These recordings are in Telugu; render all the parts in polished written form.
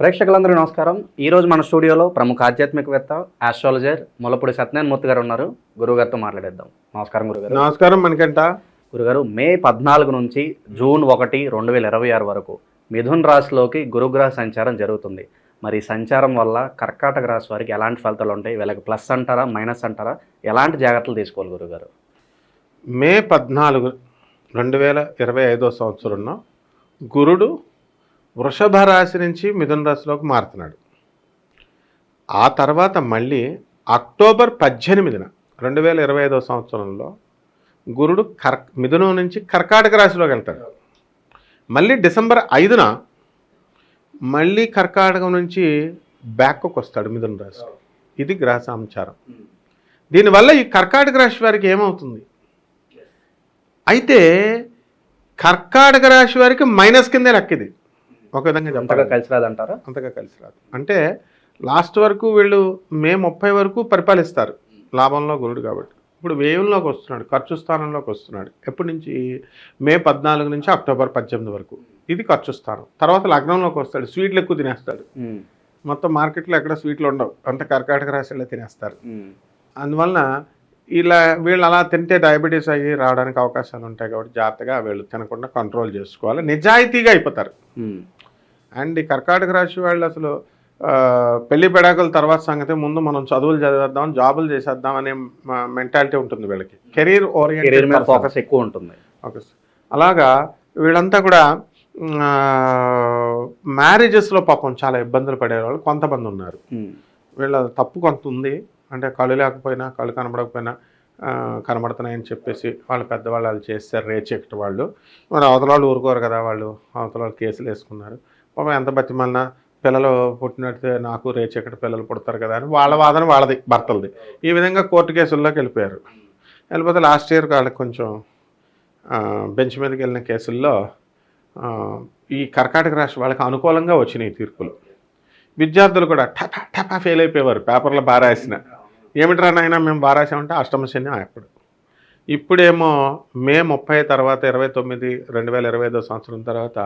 ప్రేక్షకులందరూ నమస్కారం. ఈరోజు మన స్టూడియోలో ప్రముఖ ఆధ్యాత్మికవేత్త ఆస్ట్రాలజర్ ముల్లపూడి సత్యనారాయణ మూర్తి గారు ఉన్నారు. గురుగారితో మాట్లాడేద్దాం. నమస్కారం గురుగారు. నమస్కారం మణికంఠ. గురుగారు, మే 14 నుంచి జూన్ 1, 2026 వరకు మిథున్ రాశిలోకి గురుగ్రహ సంచారం జరుగుతుంది. మరి సంచారం వల్ల కర్కాటక రాశి వారికి ఎలాంటి ఫలితాలు ఉంటాయి? వీళ్ళకి ప్లస్ అంటారా, మైనస్ అంటారా? ఎలాంటి జాగ్రత్తలు తీసుకోవాలి గురుగారు? మే 14, 2025 సంవత్సరంలో గురుడు వృషభ రాశి నుంచి మిథున రాశిలోకి మారుతున్నాడు. ఆ తర్వాత మళ్ళీ అక్టోబర్ 18, 2025 సంవత్సరంలో గురుడు మిథునం నుంచి కర్కాటక రాశిలోకి వెళ్తాడు. మళ్ళీ డిసెంబర్ 5న మళ్ళీ కర్కాటకం నుంచి బ్యాక్కి వస్తాడు మిథున రాశి. ఇది గ్రహ సంచారం. దీనివల్ల ఈ కర్కాటక రాశి వారికి ఏమవుతుంది? అయితే కర్కాటక రాశి వారికి మైనస్ కిందే లెక్కిది. ఒక విధంగా అంతగా కలిసి రాదంటారా? అంతగా కలిసి రాదు. అంటే లాస్ట్ వరకు వీళ్ళు మే 30 వరకు పరిపాలిస్తారు లాభంలో గురుడు కాబట్టి. ఇప్పుడు వ్యయంలోకి వస్తున్నాడు, ఖర్చు స్థానంలోకి వస్తున్నాడు. ఎప్పటి నుంచి? మే 14 నుంచి అక్టోబర్ 18 వరకు ఇది ఖర్చు స్థానం. తర్వాత లగ్నంలోకి వస్తాడు, స్వీట్లు ఎక్కువ తినేస్తాడు. మొత్తం మార్కెట్లో ఎక్కడ స్వీట్లు ఉండవు, అంత కర్కాటక రాశిలో తినేస్తారు. అందువలన వీళ్ళు అలా తింటే డయాబెటీస్ అయ్యి రావడానికి అవకాశాలు ఉంటాయి కాబట్టి జాగ్రత్తగా వీళ్ళు తినకుండా కంట్రోల్ చేసుకోవాలి. నిజాయితీగా అయిపోతారు. అండ్ ఈ కర్కాటక రాశి వాళ్ళు అసలు పెళ్లి పెడాకుల తర్వాత సంగతి, ముందు మనం చదువులు చదివేద్దాం, జాబులు చేసేద్దాం అనే మెంటాలిటీ ఉంటుంది వీళ్ళకి. కెరీర్ ఓరియంటెడ్ ఫోకస్ ఎక్కువ ఉంటుంది. ఓకే. అలాగా వీళ్ళంతా కూడా మ్యారేజెస్లో పాపం చాలా ఇబ్బందులు పడేవాళ్ళు కొంతమంది ఉన్నారు. వీళ్ళ తప్పు కొంత ఉంది. అంటే కళ్ళు లేకపోయినా, కళ్ళు కనబడకపోయినా కనబడుతున్నాయని చెప్పేసి వాళ్ళ పెద్దవాళ్ళు వాళ్ళు చేస్తారు, రేచెక్ట్ వాళ్ళు. మరి అవతల వాళ్ళు ఊరుకోరు కదా, వాళ్ళు అవతల వాళ్ళు కేసులు వేసుకున్నారు. పాపం ఎంత బతిమన్నా పిల్లలు పుట్టినట్టు నాకు రేచెక్కటి పిల్లలు పుడతారు కదా అని వాళ్ళ వాదన వాళ్ళది, భర్తలది. ఈ విధంగా కోర్టు కేసుల్లోకి వెళ్ళిపోయారు. వెళ్ళిపోతే లాస్ట్ ఇయర్ వాళ్ళకి కొంచెం బెంచ్ మీదకి వెళ్ళిన కేసుల్లో ఈ కర్కాటక రాశి వాళ్ళకి అనుకూలంగా వచ్చినాయి తీర్పులు. విద్యార్థులు కూడా టపా టపా ఫెయిల్ అయిపోయేవారు పేపర్లో బాగా రాసిన. ఏమిట్రా నాయనా మేము బాగా రాసామంటే అష్టమ శని అప్పుడు. ఇప్పుడేమో మే 30 తర్వాత 29, 2025 సంవత్సరం తర్వాత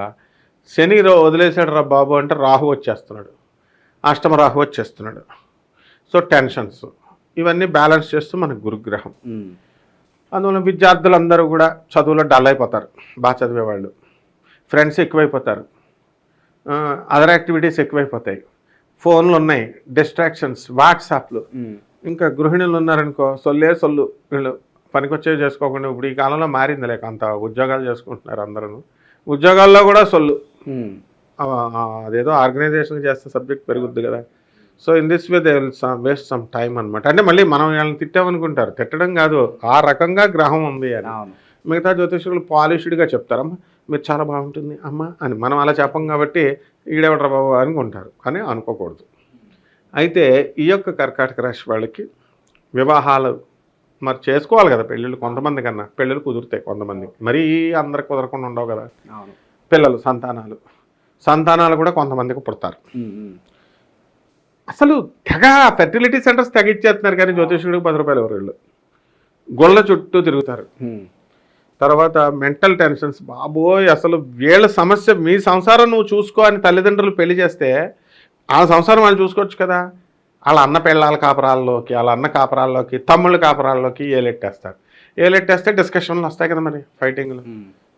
శని వదిలేసాడు రా బాబు అంటే రాహు వచ్చేస్తున్నాడు, అష్టమ రాహు వచ్చేస్తున్నాడు. సో టెన్షన్స్ ఇవన్నీ బ్యాలెన్స్ చేస్తూ మనకు గురుగ్రహం. అందువల్ల విద్యార్థులందరూ కూడా చదువులో డల్ అయిపోతారు. బాగా చదివేవాళ్ళు, ఫ్రెండ్స్ ఎక్కువైపోతారు, అదర్ యాక్టివిటీస్ ఎక్కువైపోతాయి, ఫోన్లు ఉన్నాయి, డిస్ట్రాక్షన్స్, వాట్సాప్లు. ఇంకా గృహిణులు ఉన్నారనుకో, సొల్లు వీళ్ళు పనికొచ్చేవి చేసుకోకుండా. ఇప్పుడు ఈ కాలంలో మారింది, లేక అంత ఉద్యోగాలు చేసుకుంటున్నారు అందరూ. ఉద్యోగాల్లో కూడా సొల్లు. అదేదో ఆర్గనైజేషన్ చేస్తే సబ్జెక్ట్ పెరుగుద్ది కదా. So in this way they will waste some time అనమాట. అంటే మళ్ళీ మనం వీళ్ళని తిట్టామనుకుంటారు, తిట్టడం కాదు, ఆ రకంగా గ్రహం ఉంది అని. మిగతా జ్యోతిష్యులు పాలిష్డ్గా చెప్తారమ్మా మీరు చాలా బాగుంటుంది అమ్మ అని. మనం అలా చెప్పం కాబట్టి ఈడేవడ్ర బాబు అనుకుంటారు, కానీ అనుకోకూడదు. అయితే ఈ యొక్క కర్కాటక రాశి వాళ్ళకి వివాహాలు మరి చేసుకోవాలి కదా, పెళ్ళిళ్ళు కొంతమంది కన్నా పెళ్ళిళ్ళు కుదురుతాయి కొంతమందికి, మరీ అందరికి కుదరకుండా ఉండవు కదా. పిల్లలు, సంతానాలు కూడా కొంతమందికి పుడతారు. అసలు తెగ ఫెర్టిలిటీ సెంటర్స్ తెగ ఇచ్చేస్తున్నారు, కానీ జ్యోతిష్యుడికి 10 రూపాయలు ఎవరు గొళ్ళ చుట్టూ తిరుగుతారు. తర్వాత మెంటల్ టెన్షన్స్. బాబోయ్ అసలు వీళ్ళ సమస్య, మీ సంసారం నువ్వు చూసుకో అని తల్లిదండ్రులు పెళ్లి చేస్తే ఆ సంసారం వాళ్ళు చూసుకోవచ్చు కదా. వాళ్ళ అన్న పెళ్ళాల కాపురాల్లోకి, వాళ్ళ అన్న కాపురాల్లోకి, తమ్ముళ్ళ కాపురాల్లోకి ఏలెట్టేస్తే డిస్కషన్లు వస్తాయి కదా, మరి ఫైటింగ్లు,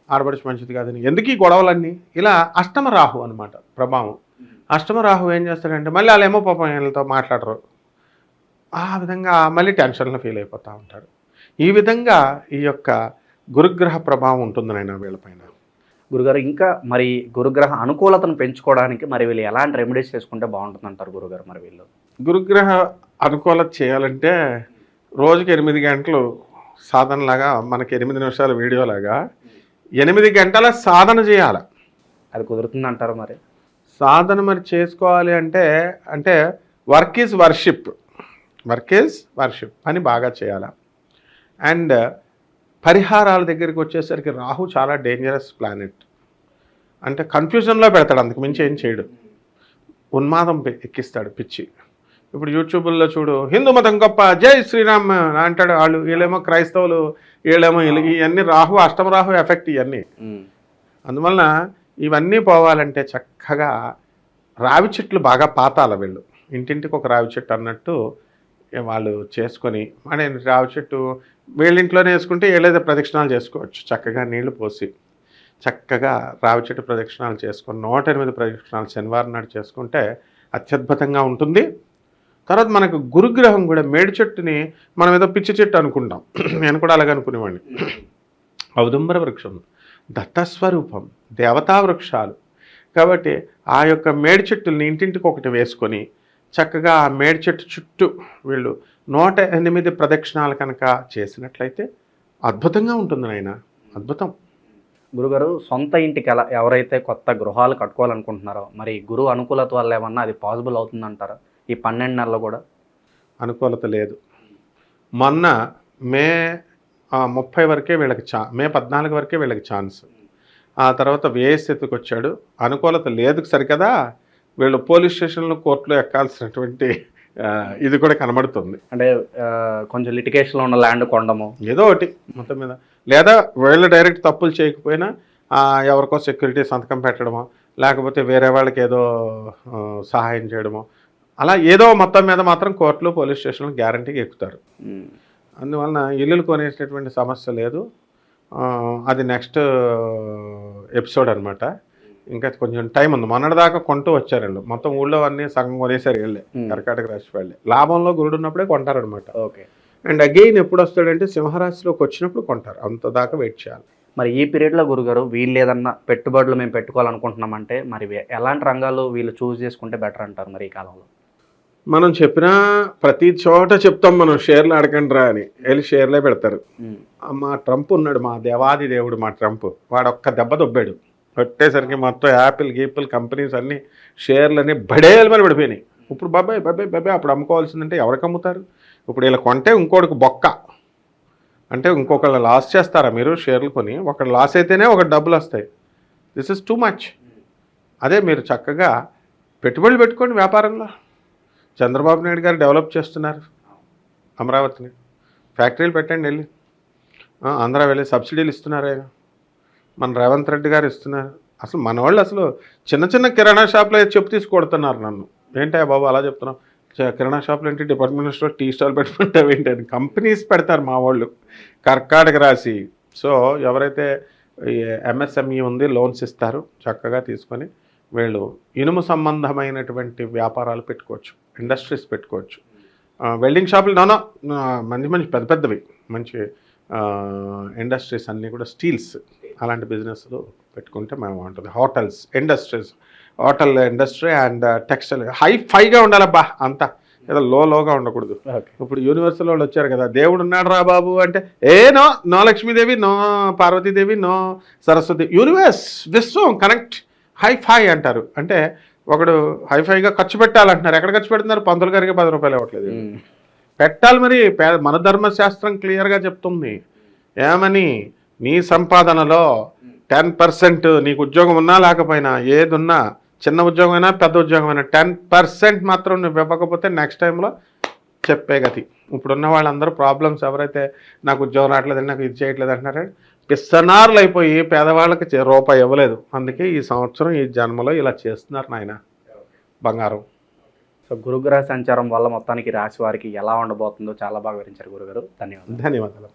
ఆడబడిచి మంచిది కాదని. ఎందుకు ఈ గొడవలన్నీ? ఇలా అష్టమ రాహు అనమాట ప్రభావం. అష్టమ రాహు ఏం చేస్తాడంటే మళ్ళీ వాళ్ళు ఏమో పాపం వీళ్ళతో మాట్లాడరు, ఆ విధంగా మళ్ళీ టెన్షన్లో ఫీల్ అయిపోతూ ఉంటారు. ఈ విధంగా ఈ యొక్క గురుగ్రహ ప్రభావం ఉంటుంది నాయన వీళ్ళపైన. గురుగారు, ఇంకా మరి గురుగ్రహ అనుకూలతను పెంచుకోవడానికి మరి వీళ్ళు ఎలాంటి రెమెడీస్ చేసుకుంటే బాగుంటుంది అంటారు గురుగారు? మరి వీళ్ళు గురుగ్రహ అనుకూలత చేయాలంటే రోజుకి 8 గంటలు సాధనలాగా, మనకి 8 నిమిషాల వీడియోలాగా 8 గంటల సాధన చేయాలి. అది కుదురుతుంది అంటారు? మరి సాధన మరి చేసుకోవాలి అంటే వర్క్ ఈజ్ వర్షిప్ అని బాగా చేయాలి. అండ్ పరిహారాల దగ్గరికి వచ్చేసరికి రాహు చాలా డేంజరస్ ప్లానెట్. అంటే కన్ఫ్యూజన్లో పెడతాడు, అందుకు మించి ఏం చేయడు. ఉన్మాదం ఎక్కిస్తాడు, పిచ్చి. ఇప్పుడు యూట్యూబ్లో చూడు, హిందూ మతం గొప్ప, జై శ్రీరామ్ అంటాడు. వీళ్ళేమో క్రైస్తవులు, వీళ్ళేమో ఇవన్నీ రాహు, అష్టమ రాహు ఎఫెక్ట్ ఇవన్నీ. అందువలన ఇవన్నీ పోవాలంటే చక్కగా రావి చెట్లు బాగా పాతాల వీళ్ళు, ఇంటింటికి ఒక రావి చెట్టు అన్నట్టు వాళ్ళు చేసుకొని, అంటే రావి చెట్టు వీళ్ళ ఇంట్లోనే వేసుకుంటే ఏదైతే ప్రదక్షిణాలు చేసుకోవచ్చు, చక్కగా నీళ్లు పోసి చక్కగా రావి చెట్టు ప్రదక్షిణాలు చేసుకొని 108 ప్రదక్షిణాలు శనివారం నాడు చేసుకుంటే అత్యద్భుతంగా ఉంటుంది. తర్వాత మనకు గురుగ్రహం కూడా, మేడి చెట్టుని మనం ఏదో పిచ్చి చెట్టు అనుకుంటాం, నేను కూడా అలాగే అనుకునేవాడిని. ఔదుంబర వృక్షం దత్తస్వరూపం, దేవతా వృక్షాలు కాబట్టి ఆ యొక్క మేడి చెట్టుల్ని ఇంటింటికి ఒకటి వేసుకొని చక్కగా ఆ మేడి చెట్టు చుట్టూ వీళ్ళు 108 ప్రదక్షిణాలు కనుక చేసినట్లయితే అద్భుతంగా ఉంటుంది నాయన, అద్భుతం. గురుగారు, సొంత ఇంటికి ఎవరైతే కొత్త గృహాలు కట్టుకోవాలనుకుంటున్నారో మరి గురువు అనుకూలత వల్ల ఏమన్నా అది పాసిబుల్ అవుతుందంటారా ఈ 12 నెలలు కూడా? అనుకూలత లేదు. మొన్న మే 30 వరకే వీళ్ళకి మే 14 వరకే వీళ్ళకి ఛాన్స్. ఆ తర్వాత వ్యయస్థితికి వచ్చాడు, అనుకూలత లేదు సరికదా, వీళ్ళు పోలీస్ స్టేషన్లో కోర్టులో ఎక్కాల్సినటువంటి ఇది కూడా కనబడుతుంది. అంటే కొంచెం లిటిగేషన్లో ఉన్న ల్యాండ్ కొనడము ఏదో ఒకటి మొత్తం మీద, లేదా వీళ్ళు డైరెక్ట్ తప్పులు చేయకపోయినా ఎవరికో సెక్యూరిటీ సంతకం పెట్టడమో, లేకపోతే వేరే వాళ్ళకి ఏదో సహాయం చేయడమో, అలా ఏదో మొత్తం మీద మాత్రం కోర్టులో పోలీస్ స్టేషన్లో గ్యారంటీగా ఎక్కుతారు. అందువలన ఇల్లులు కొనేటటువంటి సమస్య లేదు. అది నెక్స్ట్ ఎపిసోడ్ అనమాట. ఇంకా కొంచెం టైం ఉంది. మొన్నటిదాకా కొంటూ వచ్చారు వీళ్ళు, మొత్తం ఊళ్ళో అన్నీ సగం కొనేసారు వీళ్ళే, కర్కాటక రాశి వాళ్ళే. లాభంలో గురుడు ఉన్నప్పుడే కొంటారనమాట. ఓకే. అండ్ అగైన్ ఎప్పుడు వస్తాడంటే సింహరాశిలోకి వచ్చినప్పుడు కొంటారు, అంత దాకా వెయిట్ చేయాలి. మరి ఈ పీరియడ్లో గురుగారు వీళ్ళు ఏదన్నా పెట్టుబడులు మేము పెట్టుకోవాలనుకుంటున్నామంటే మరి ఎలాంటి రంగాలు వీళ్ళు చూస్ చేసుకుంటే బెటర్ అంటారు మరి ఈ కాలంలో? మనం చెప్పినా ప్రతి చోట చెప్తాం మనం, షేర్లు అడగండి రా అని, వెళ్ళి షేర్లే పెడతారు. మా ట్రంప్ ఉన్నాడు, మా దేవాది దేవుడు మా ట్రంప్, వాడు ఒక్క దెబ్బ దొబ్బాడు, పెట్టేసరికి మొత్తం యాపిల్ గీపిల్ కంపెనీస్ అన్నీ షేర్లన్నీ బడేయాలని పడిపోయినాయి. ఇప్పుడు బాబాయ్ బాబాయ్ బాబాయ్ అప్పుడు అమ్ముకోవాల్సిందంటే ఎవరికి అమ్ముతారు? ఇప్పుడు ఇలా కొంటే ఇంకోటికి బొక్క, అంటే ఇంకొకళ్ళు లాస్ చేస్తారా మీరు? షేర్లు కొని ఒకటి లాస్ అయితేనే ఒకటి డబ్బులు వస్తాయి. This is too much. అదే మీరు చక్కగా పెట్టుబడులు పెట్టుకోండి వ్యాపారంలో. చంద్రబాబు నాయుడు గారు డెవలప్ చేస్తున్నారు అమరావతిని, ఫ్యాక్టరీలు పెట్టండి వెళ్ళి. ఆంధ్ర వెళ్ళి సబ్సిడీలు ఇస్తున్నారు ఆయన, మన రేవంత్ రెడ్డి గారు ఇస్తున్నారు. అసలు మన వాళ్ళు అసలు చిన్న చిన్న కిరాణా షాప్లో చెప్పు తీసుకొడుతున్నారు నన్ను, ఏంటయ్యా బాబు అలా చెప్తున్నాం, కిరాణా షాపులు ఏంటి, డిపార్ట్మెంటల్ స్టోర్ టీ స్టాల్ పెట్టుకుంటావు ఏంటి అని కంపెనీస్ పెడతారు మా వాళ్ళు, కర్కాటక రాశి. సో ఎవరైతే ఎంఎస్ఎంఈ ఉంది లోన్స్ ఇస్తారు, చక్కగా తీసుకొని వీళ్ళు ఇనుము సంబంధమైనటువంటి వ్యాపారాలు పెట్టుకోవచ్చు, ఇండస్ట్రీస్ పెట్టుకోవచ్చు. వెల్డింగ్ షాపులు నానా మంచి మంచి పెద్ద పెద్దవి మంచి ఇండస్ట్రీస్ అన్నీ కూడా స్టీల్స్, అలాంటి బిజినెస్లు పెట్టుకుంటే మేము బాగుంటుంది. Hotels industries, hotel industry and textile హైఫైగా ఉండాలబ్బా, అంతా ఏదో లోగా ఉండకూడదు. ఇప్పుడు యూనివర్సల్ వాళ్ళు వచ్చారు కదా, దేవుడు ఉన్నాడు రా బాబు అంటే no Lakshmidevi, no Parvatidevi, no Saraswati, universe విశ్వం కనెక్ట్ హైఫై అంటారు. అంటే ఒకడు హైఫైగా ఖర్చు పెట్టాలంటున్నారు, ఎక్కడ ఖర్చు పెడుతున్నారు? పంతులు గారికి 10 రూపాయలు ఇవ్వట్లేదు. పెట్టాలి మరి, మన ధర్మశాస్త్రం క్లియర్గా చెప్తుంది ఏమని, నీ సంపాదనలో 10% నీకు ఉద్యోగం ఉన్నా లేకపోయినా, ఏదున్నా చిన్న ఉద్యోగం అయినా పెద్ద ఉద్యోగం అయినా 10% మాత్రం నువ్వు ఇవ్వకపోతే నెక్స్ట్ టైంలో చెప్పే గతి. ఇప్పుడున్న వాళ్ళందరూ ప్రాబ్లమ్స్, ఎవరైతే నాకు ఉద్యోగం రావట్లేదని నాకు ఇది చేయట్లేదు అంటున్నారే, పిස්සనార్లు అయిపోయి పేదవాళ్ళకి రూపాయి ఇవ్వలేదు. అందుకే ఈ సంవత్సరం ఈ జన్మలో ఇలా చేస్తున్నారు నాయన బంగారం. సో గురుగ్రహ సంచారం వల్ల మొత్తానికి రాశి వారికి ఎలా ఉండబోతుందో చాలా బాగా వివరించారు గురుగారు. ధన్యవాదాలు.